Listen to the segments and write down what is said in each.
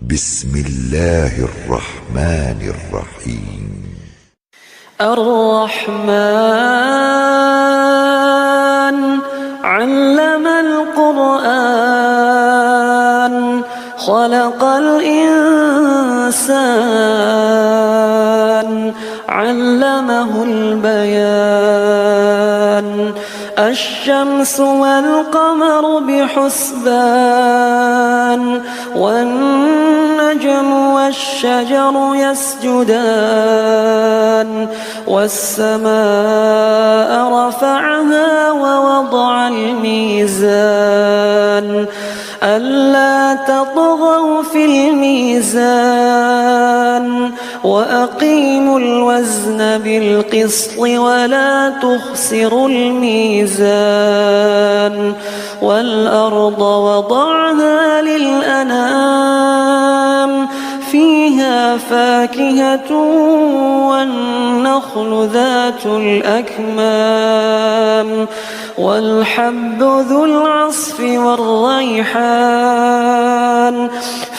بسم الله الرحمن الرحيم. الرحمن علم القرآن خلق الإنسان علمه البيان الشمس والقمر بحسبان والنجم والشجر يسجدان والسماء رفعها ووضع الميزان ألا تطغوا في الميزان وأقيموا الوزن بالقسط ولا تخسروا الميزان والأرض وضعها للأنام فيها فاكهة والنخل ذات الأكمام والحب ذو العصف والريحان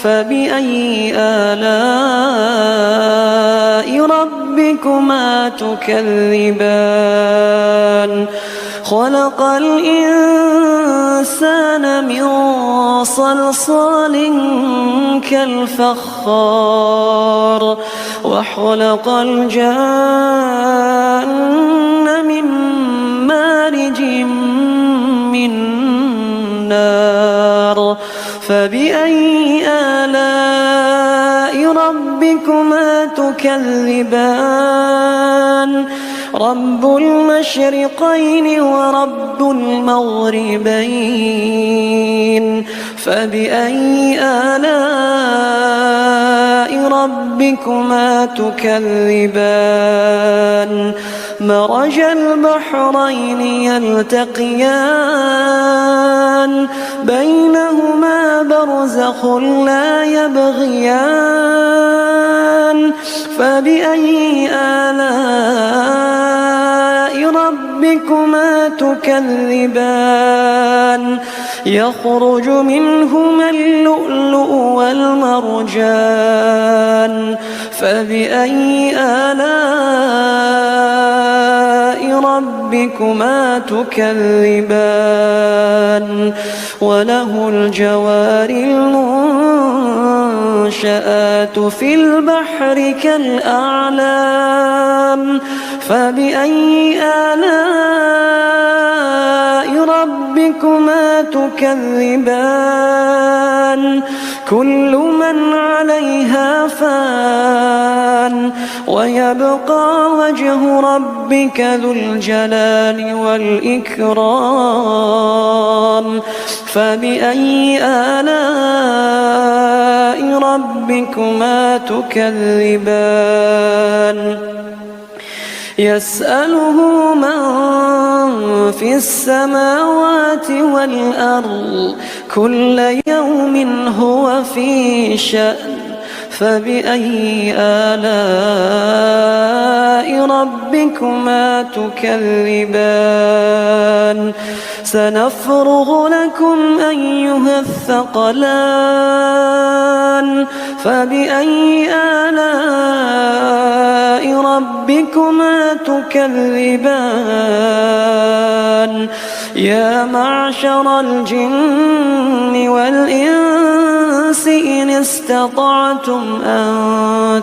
فبأي آلاء ربكما تكذبان خلق الإنسان من صلصال كالفخار وخلق الجان من مارج من نار فبأي آلاء ربكما تكذبان رب المشرقين ورب المغربين فبأي آلاء ربكما تكذبان مرج البحرين يلتقيان بينهما برزخ لا يبغيان فبأي آلاء ربكما تكذبان يخرج منهما اللؤلؤ والمرجان فبأي آلاء ربكما تكذبان وله الجوار المنشآت في البحر كالأعلام فبأي آلاء ربكما تكذبان كل من عليها فان ويبقى وجه ربك ذو الجلال والإكرام فبأي آلاء ربكما تكذبان يسأله من في السماوات والأرض كل يوم هو في شأن فبأي آلاء ربكما تكذبان سنفرغ لكم أيها الثقلان فبأي آلاء ربكما تكذبان يا معشر الجن والإنس إن استطعتم أن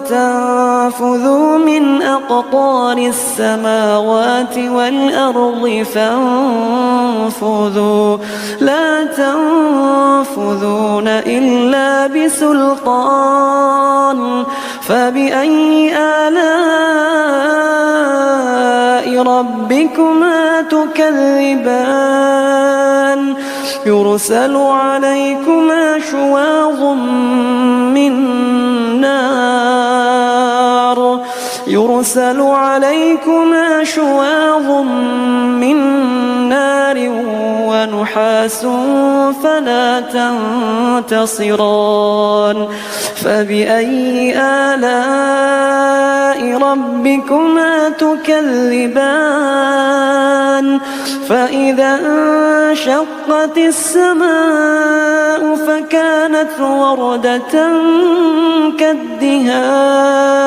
تنفذوا من أقطار السماوات والأرض فانفذوا لا تنفذون إلا بسلطان فبأي آلاء ربكما تكذبان يرسل عليكما شواظ من نار ونحاس فلا تنتصران فبأي آلاء ربكما تكذبان فإذا انشقت السماء فكانت وردة كالدهان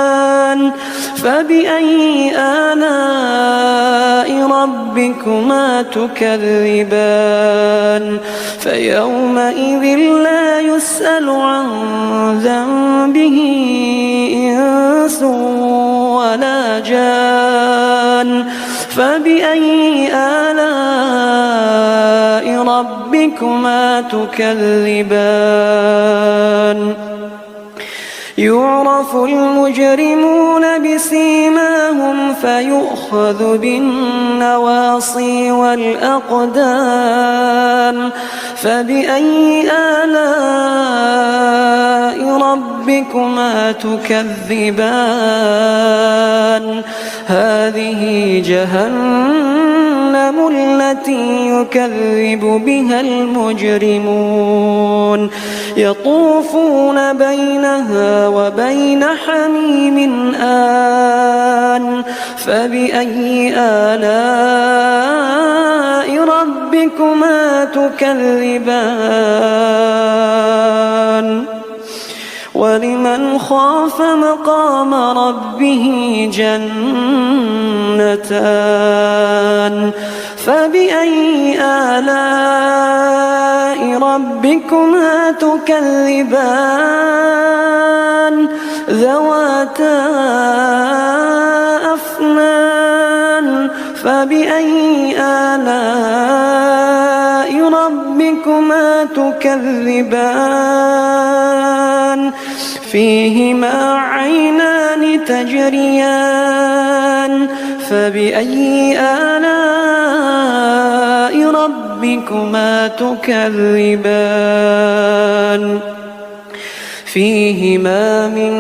فبأي آلاء ربكما تكذبان فيومئذ لا يسأل عن ذنبه إنس ولا جان فبأي آلاء ربكما تكذبان يعرف المجرمون بسيماهم فيؤخذ بالنواصي والأقدام فبأي آلاء ربكما تكذبان هذه جهنم التي يكذب بها المجرمون يطوفون بينها وبين حميم آن فبأي آلاء ربكما تكذبان ولمن خاف مقام ربه جنتان فبأي آلاء ربكما تكذبان ذواتا أفنان فبأي آلاء ربكما تكذبان فيهما عينان تجريان فبأي آلاء ربكما تكذبان فيهما من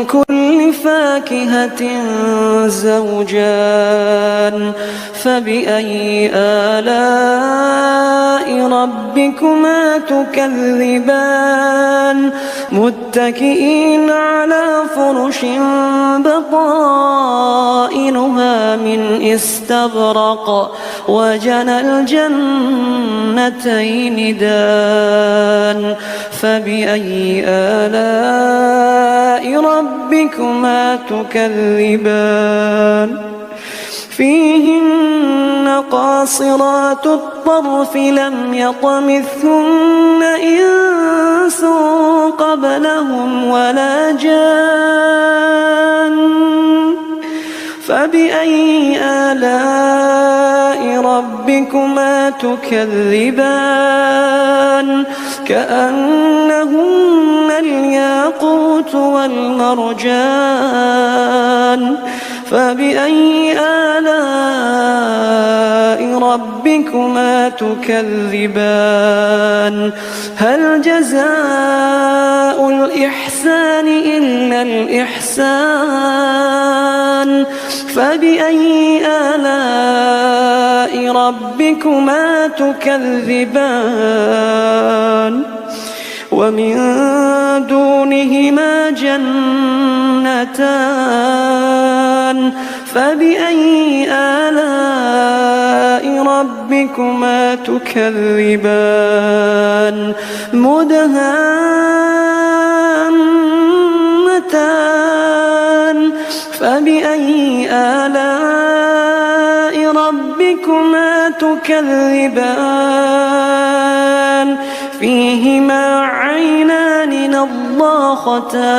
كل فاكهة زوجان فبأي آلاء ربكما تكذبان متكئين على فرش بطائنها من استبرق وجنى الجنتين دان فبأي آلاء ربكما تكذبان فيهن قاصرات الطرف لم يطمثهن إنس قبلهم ولا جان فبأي آلاء ربكما تكذبان كأنهن الياقوت والمرجان فبأي آلاء ربكما تكذبان هل جزاء الإحسان إلا الإحسان فبأي آلاء ربكما تكذبان ومن دونهما جنتان فبأي آلاء ربكما تكذبان مدهامتان فبأي آلاء ربكما تكذبان فيهما عينان نضاختان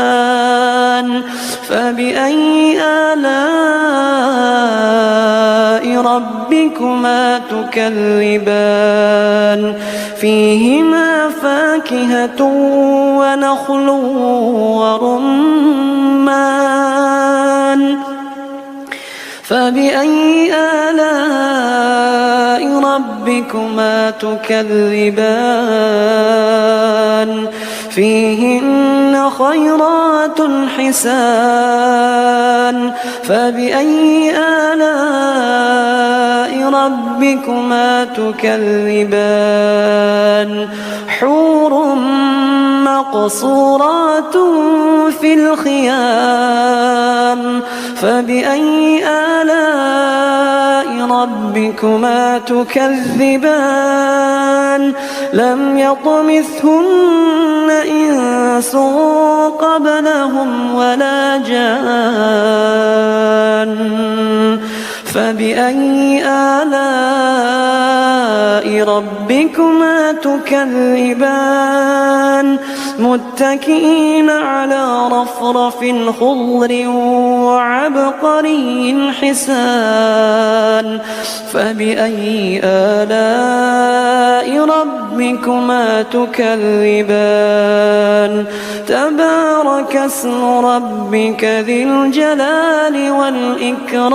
فبأي آلاء ربكما تكذبان فيهما فاكهة ونخل ورمان فبأي آلاء ربكما تكذبان فيهن خيرات حسان فبأي آلاء ربكما تكذبان حور مقصورات في الخيام فبأي آلاء ربكما تكذبان لم يطمثهن إنس قبلهم ولا جان فبأي آلاء ربكما تكذبان متكئين على رفرف خضر وعبقري حسان فبأي آلاء ربكما تكذبان تبارك اسم ربك ذي الجلال والإكرام